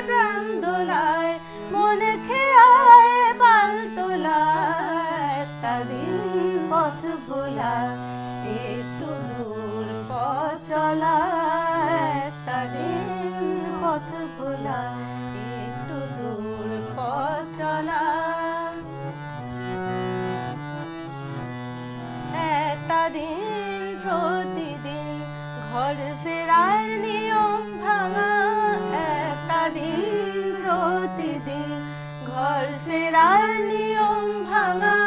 প্রাণ দোলায়, মনে খেয়ায় পাল তোলায়, একটা দিন পথ ভোলা, একটু দূর পথ চলা, একটা দিন পথ ভোলা, একটু দূর পথ চলা, একটা দিন প্রতিদিন ঘর ফেরার নিয়ম ভাঙা, একটা দিন প্রতিদিন ঘর ফেরার নিয়ম ভাঙা,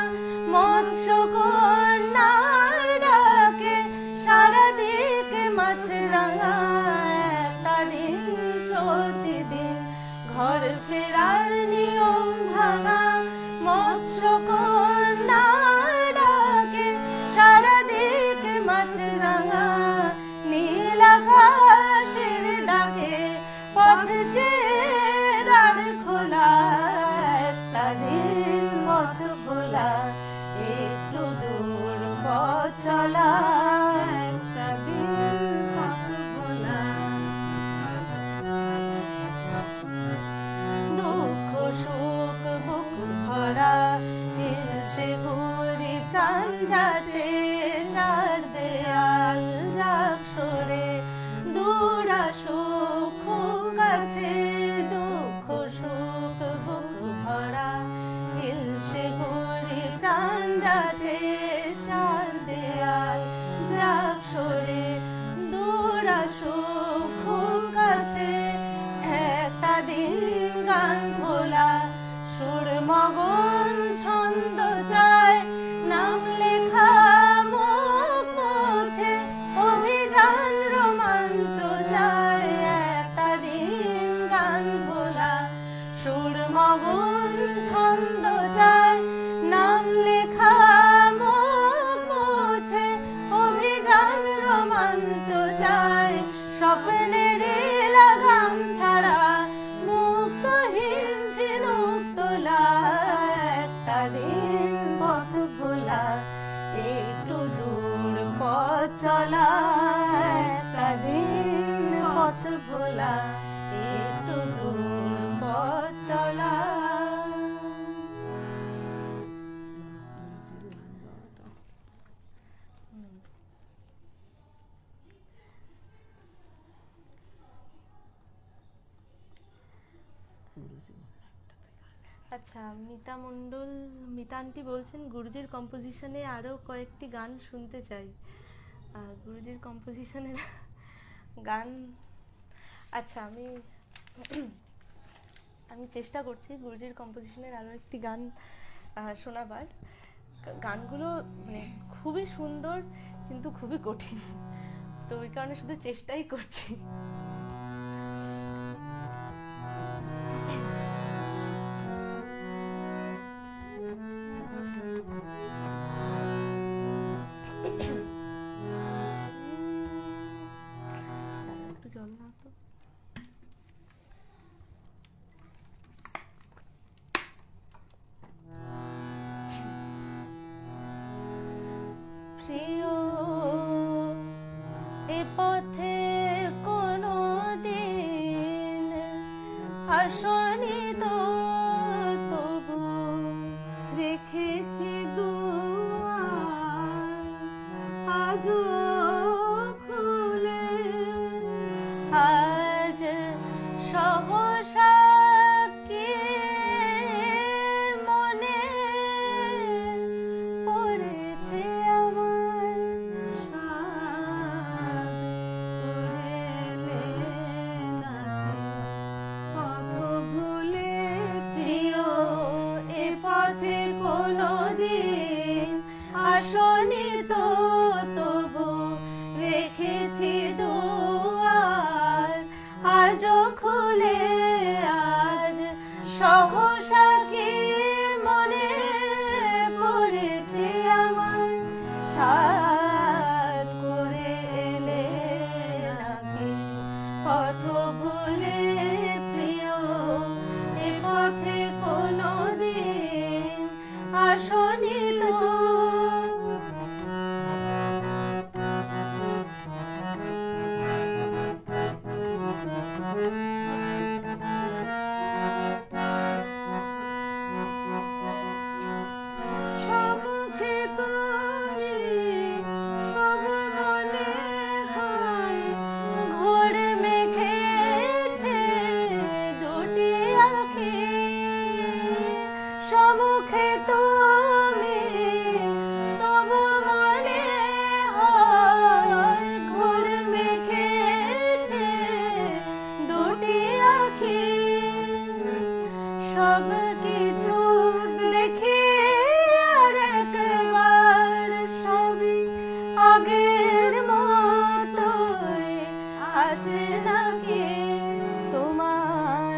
মৎস্য কন্যার ডাকে সারা দিকে মাছরাঙা, একটা দিন প্রতিদিন ঘর ফেরার নিয়ম ভাঙা, মৎস্য কন্যার ডাকে সারা দিকে মাছরাঙা, নীল আকাশের ডাকে পথ চেয়ে দ্বার খোলা, একটা দিন পথ ভোলা, একটু দূর পথ চলা, একটা দিন পথ ভোলা, দুঃখ সুখ বুক ভরা, হিংসে ঘুরি প্রাণ যাচ্ছে, চার দেয়াল যাক সরে, দূর আসুক কাছে, দুঃখ সুখ বুক ভরা, হিংসে ঘুরি প্রাণ যাচ্ছে, চার দেয়াল যাক সরে, দূর আসুক কাছে, একটা দিন গান ভোলা, সুর মগন ছন্দ চায়, নাম লেখা মুখ মুছে, অভিযান রোমাঞ্চ যায়, একটা দিন গান ভোলা, সুর মগন ছন্দ চায়, নাম লেখা মুখ দিন পথ ভোলা, একটু দূর পথ চলা, একটা দিন পথ ভোলা, একটু দূর পথ চলা। আচ্ছা, মিতা আন্টি বলছেন গুরুজির কম্পোজিশনে আরো কয়েকটি গান শুনতে চাই। গুরুজির কম্পোজিশনের গান, আচ্ছা আমি চেষ্টা করছি গুরুজির কম্পোজিশনের আরো একটি গান শোনাবার। গানগুলো মানে খুবই সুন্দর কিন্তু খুবই কঠিন, তো ওই কারণে শুধু চেষ্টাই করছি। একটু জল দাও তো। প্রিয়, এ পথে কোনো দিন আসনি তো, তবু রেখেছি দুয়ার আজও খুলে। আজ সহসা কি মনে পড়েছে আমার, সাধ করে এলে নাকি পথ ভুলে। প্রিয়, এ পথে কোনো দিন আসনি তো, তবু রেখেছি দুয়ার আজও খুলে। আজ সহসা কি মনে পড়েছে আমার, সাধ করে এলে নাকি পথ ভুলে। প্রিয়, এ পথে কোনো দিন আসনি তো। সম্মুখে তুমি, তবু মনে হয় ঘোর মেঘেছে দুটি আঁখি। সম্মুখে তুমি, তবু মনে হয় ঘোর মেঘেছে দুটি আঁখি। সব কিছু দেখি আর একবার, সবই আগের মতোই আছে নাকি। তোমার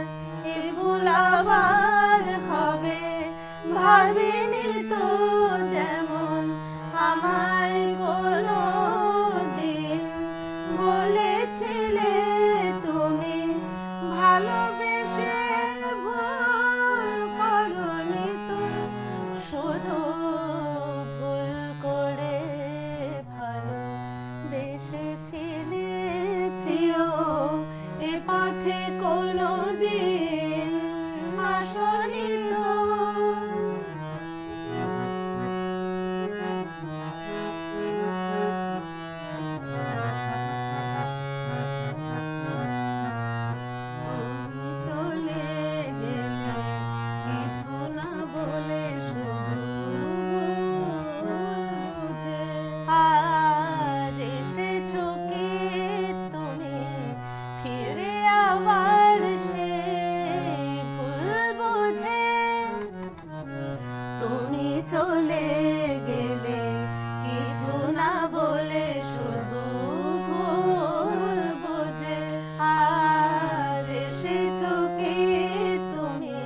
এ ভুলাবার হবে ভাবিনি তো, যেমন আমায় কোনো দিন বলেছিলে তুমি ভালোবেসে ভুল করনি তো। শুধু ভুল করে ভালোবেসেছিলে। প্রিয়, এ পথে কোনো দিন আসনি তো। তুমি চলে গেলে কিছু না বলে, শুধু বুঝে। আজ এসেছো কি তুমি ফিরে আবার সেই ভুল বুঝে। তুমি চলে গেলে কিছু না বলে, শুধু ভুল বুঝে। আজ এসেছো কি তুমি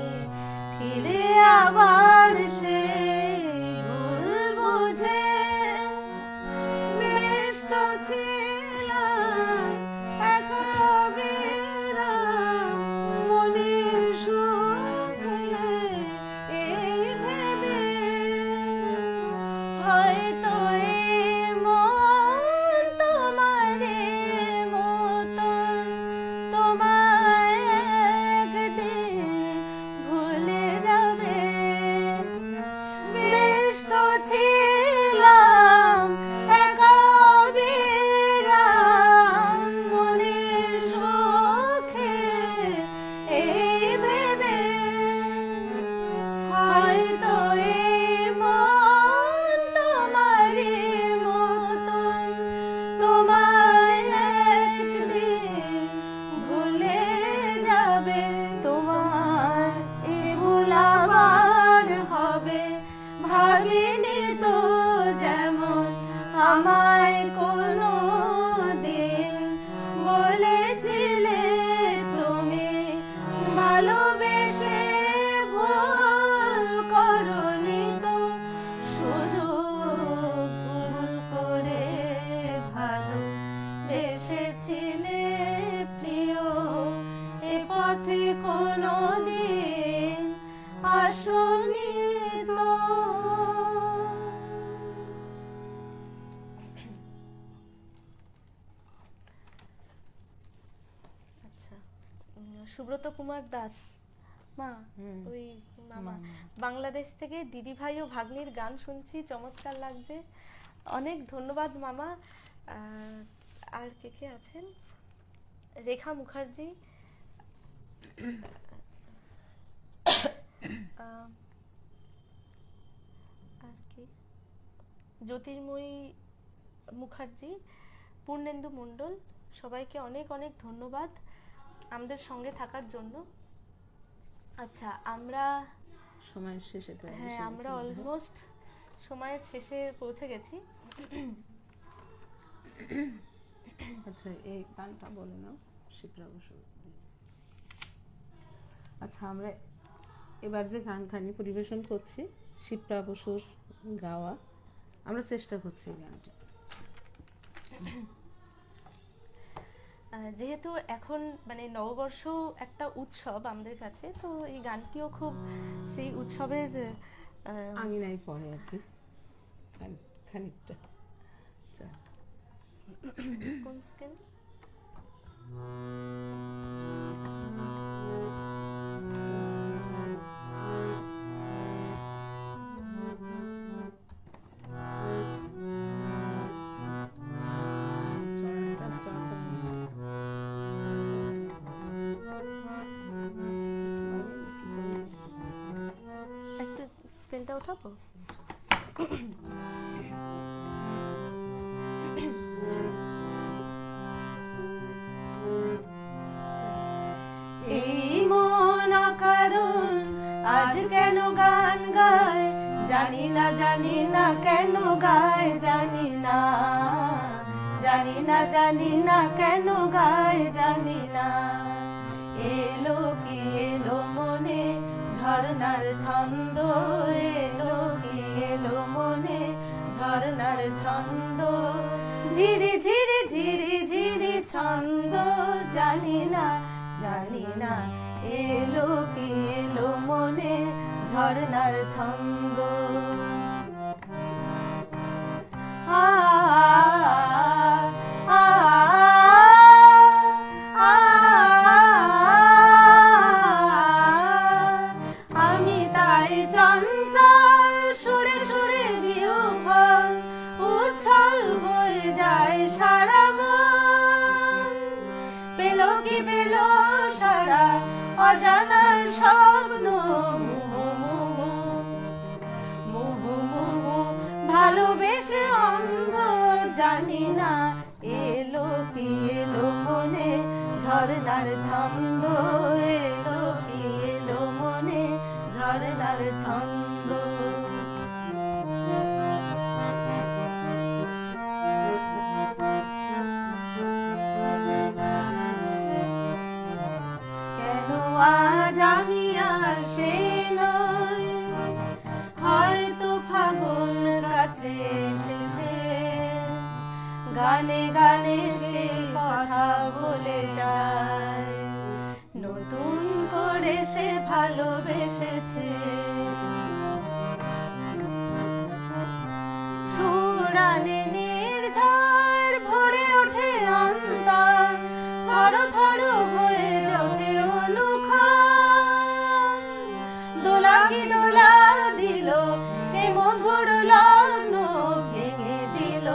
ফিরে আবার সেই ভুল বুঝে। বেশ তো ছিলাম একা বিরাম, মনের সুখে এই ভেবে আসনি তো। আচ্ছা, সুব্রত কুমার দাস মা, হুম। ওই মামা, মামা। বাংলাদেশ থেকে দিদি ভাই ও ভাগ্নির গান শুনছি, চমৎকার লাগছে, অনেক ধন্যবাদ মামা। আর কে কে আছেন? রেখা মুখার্জি, আহ, আর কি, জ্যোতির্ময়ী মুখার্জি, পূর্ণেন্দু মণ্ডল, সবাইকে অনেক অনেক ধন্যবাদ আমাদের সঙ্গে থাকার জন্য। আচ্ছা, আমরা সময়ের শেষে প্রায় হ্যাঁ, এসে আমরা গেছি বোধহয়। অলমোস্ট সময়ের শেষে পৌঁছে গেছি। আচ্ছা, এই গানটা বলে নাও, শিপ্রা বসু। আচ্ছা, আমরা এবার যে গানখানি পরিবেশন করছি শিপ্রা বসুর গাওয়া, আমরা চেষ্টা করছি এই গানটি। যেহেতু এখন মানে নববর্ষ একটা উৎসব আমাদের কাছে, তো এই গানটিও খুব সেই উৎসবের আঙিনায় পড়ে আর কি খানিকটা। আচ্ছা, কোন স্কেল? একটু স্কেলটা ওঠাবো। এই মন কারণ আজ কেন গান গায়, জানি না জানি না কেন গায়, জানি না জানি না জানি না কেন গায়, জানি না। এলো কি এলো মনে ঝর্ণার ছন্দ, এলো কি এলো মনে ঝর্ণার ছন্দ, ঝিরি ঝিরি ঝিরি ঝিরি ছন্দ, জানি না জানি না এলো কি এলো মনে ঝর্ণার ছন্দ। আ আ আ আমি তাই চঞ্চল সুরে সুরে বিহ্বল, উচ্ছল হয়ে যায় সারা মন। পেল কি পেল সারা অজানার স্বপ্ন, মুহু মুহু মুহু ভালোবেসে অন্ধ, জানি না এলো কি এলো মনে ঝর্ণার ছন্দ, এলো কি এলো মনে ঝর্ণার ছন্দ। কেন আজ আমি আর সে নই, হয়তো ফাগুন কাছে এসেছে, গানে গানে সে কথা বলে যায়, নতুন করে সে ভালোবেসেছে। সুরানে নির্ঝর ভরে ওঠে অন্তর, থর থর হয়ে ওঠে অনুক্ষণ, দোলা কি দোলা দিল এ মধুর লগ্ন, ভেঙে দিল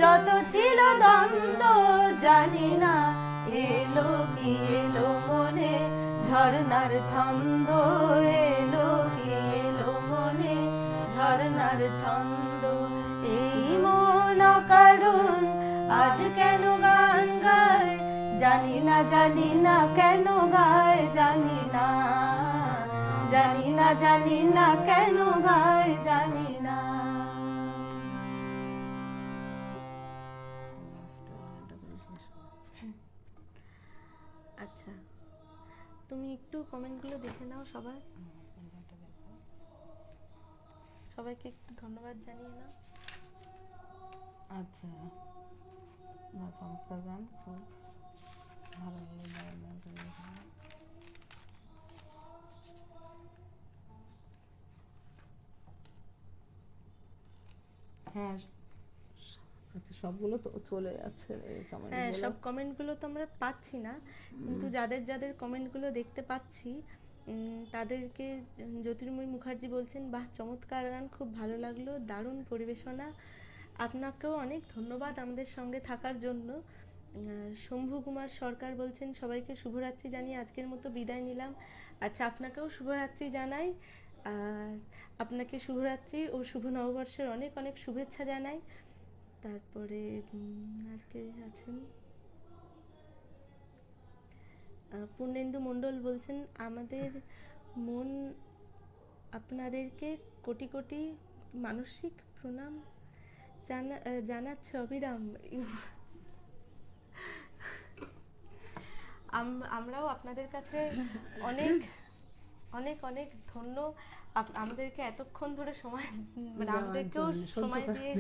যত ছিল দ্বন্দ্ব, জানি না এলো কি এলো মনে ঝর্ণার ছন্দ, এলো কি এলো মনে ঝর্ণার ছন্দ। এই মন কারণ আজ কেন গান গায়, জানি না জানি না কেন গায়, জানি না জানি না জানি না কেন গায়, জানি না। আচ্ছা, তুমি একটু কমেন্টগুলো দেখে নাও, সবাইকে একটু ধন্যবাদ জানিয়ে নাও। আচ্ছা, চমৎকার গান, খুব ভালো হ্যাঁ, আচ্ছা, সবগুলো তো চলে যাচ্ছে এই হ্যাঁ, কমেন্টগুলো। সব কমেন্টগুলো তো আমরা পাচ্ছি না, কিন্তু যাদের যাদের কমেন্টগুলো দেখতে পাচ্ছি তাদেরকে জ্যোতির্ময় মুখার্জি বলছেন, বাহ চমৎকার গান, খুব ভালো লাগলো, দারুণ পরিবেশনা, আপনাকেও অনেক ধন্যবাদ আমাদের সঙ্গে থাকার জন্য। শম্ভু কুমার সরকার বলছেন, সবাইকে শুভরাত্রি জানিয়ে আজকের মতো বিদায় নিলাম। আচ্ছা, আপনাকেও শুভরাত্রি জানাই, আর আপনাকে শুভরাত্রি ও শুভ নববর্ষের অনেক অনেক শুভেচ্ছা জানাই। তারপরে আর কে আছেন, পূর্ণেন্দু মণ্ডল বলছেন, আমাদের মন আপনাদেরকে কোটি কোটি মানসিক প্রণাম জানাচ্ছে অবিরাম। আমরাও আপনাদের কাছে অনেক অনেক অনেক ধন্য, আমাদেরকে এতক্ষণ ধরে সময়, মানে আমাদেরকেও সময় দিয়ে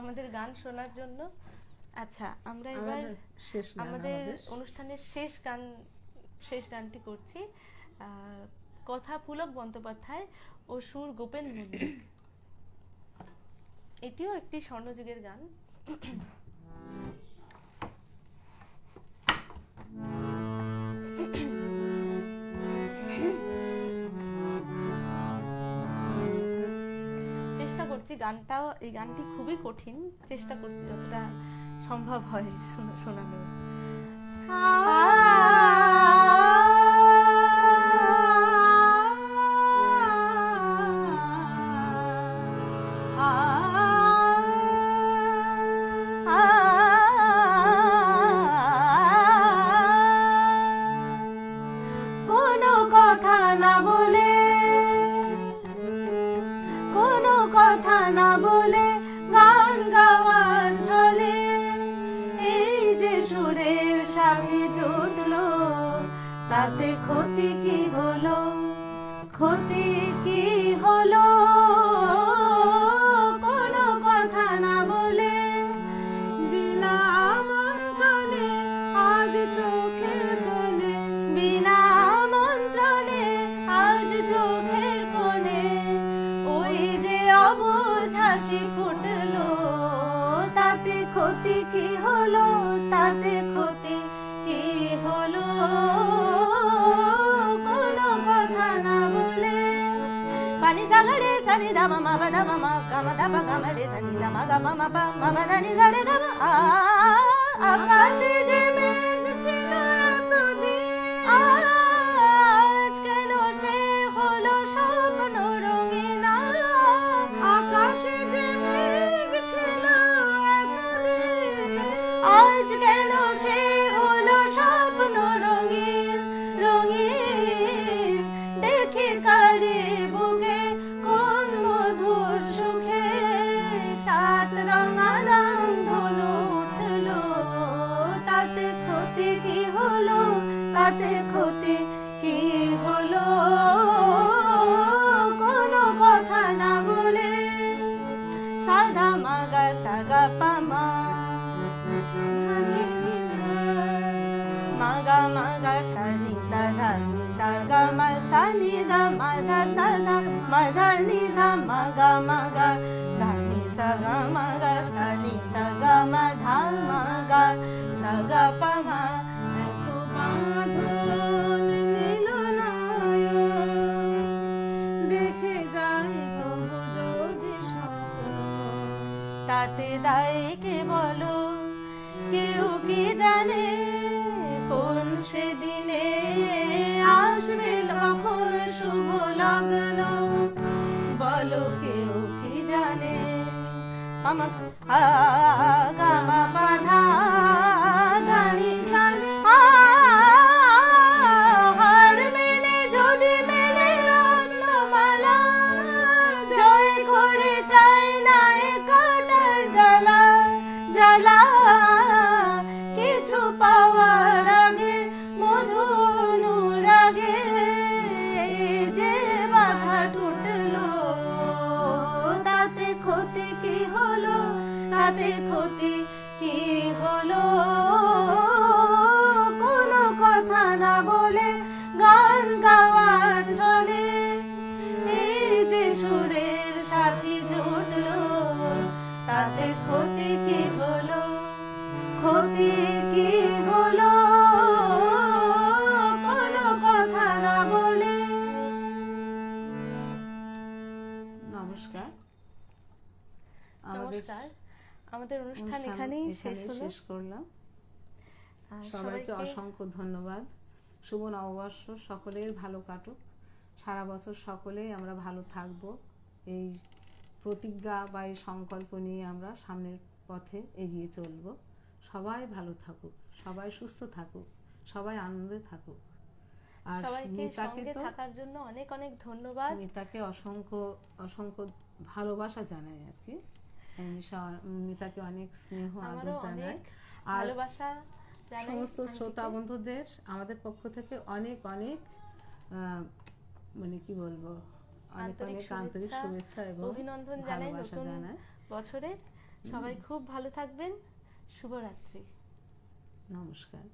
আমাদের গান শোনার জন্য। আচ্ছা, আমরা এবার আমাদের অনুষ্ঠানের শেষ গানটি করছি, কথা পুলক বন্দ্যোপাধ্যায় ও সুর গোপেন মল্লিক। এটিও একটি স্বর্ণযুগের গান। চেষ্টা করছি এই গানটি খুবই কঠিন, চেষ্টা করছি যতটা সম্ভব হয় শোনানোর। কোনো কথা না বলে, কোনো কথা না বলে গান গাওয়ার ছলে এই যে সুরের সাথে জুটলো, তাতে ক্ষতি কি হলো, ক্ষতি কি হলো? কোনো কথা না বলে বিনা আমন্ত্রণে আজ চোখের কোণে, বিনা আমন্ত্রণে আজ চোখের কোণে ওই যে অবুঝ হাসি ফুটলো, তাতে ক্ষতি কি হলো, তাতে ক্ষতি কি হলো? কোনো কথা না বলে। পানি সাগরে সানি দামা মাবা দামা মা কামা দাবা কামারে সানি দামা গামা মাবা মাবা দানি সারে দামা। আকাশে যে মেঘ ছিল এতদিন, আজ কেন সে হলো স্বপ্ন রঙিন? আকাশে যে মেঘ ছিল এতদিন, আজ কেন সে হলো স্বপ্ন রঙিন রঙিন? দেখি কারে বুকে কোন মধুর সুখে সাত রঙা ধনু উঠলো, তাতে ক্ষতি কি হলো, তাতে ক্ষতি কি হলো? কোনো কথা না বলে। সাদা মাগা সাগা পামা মাগা মাগা সানি সাদা নি সাগা মা সানি দা মাগা সাদা মাগা নি দা মাগা মাগা ধানি সাগা মাগা সানি সাগা মা ধা মাগা সাগা পামা। এত বাঁধন নিল না দেখে যাই তবু যদি স্বপ্ন, তাতে দায় কে বলো? কেউ কি জানে কোন সেদিনে আসবে কখন শুভ লগ্ন? বলো কেউ কি জানে? আমার গামা বাধা গানি হার মেনে যদি মেলে রত্নমালা, জয় করে চাই না এ কাটার জ্বালা জ্বালা। কিছু পাওয়ার আগে মধু অনুরাগে যে বাধা টুটলো, তাতে ক্ষতি কি হলো, তাতে কি হলো কোনো কথা না বলে। নমস্কার। নমস্কার, আমাদের অনুষ্ঠান এখানেই শেষ করলাম। সবাইকে অসংখ্য ধন্যবাদ। শুভ নববর্ষ, সকলের ভালো কাটুক, সারা বছর সকলেই আমরা ভালো থাকবো। এই প্রতিজ্ঞা বা এই সংকল্প নিয়ে আমরা সামনের পথে এগিয়ে চলব। সবাই ভালো থাকুক, সবাই সুস্থ থাকুক, সবাই আনন্দে থাকুক। আর সবাইকে সঙ্গে থাকার জন্য অনেক অনেক ধন্যবাদ। মিতাকে অসংখ্য অসংখ্য ভালোবাসা জানাই আর কি। মিতাকে অনেক স্নেহ আদর জানাই। আর ভালোবাসা জানাই সমস্ত শ্রোতা বন্ধুদের আমাদের পক্ষ থেকে অনেক অনেক মানে কি বলবো, অনেক অনেক আন্তরিক শুভেচ্ছা এবং অভিনন্দন জানাই নতুন বছরে। সবাই খুব ভালো থাকবেন। শুভরাত্রি। নমস্কার।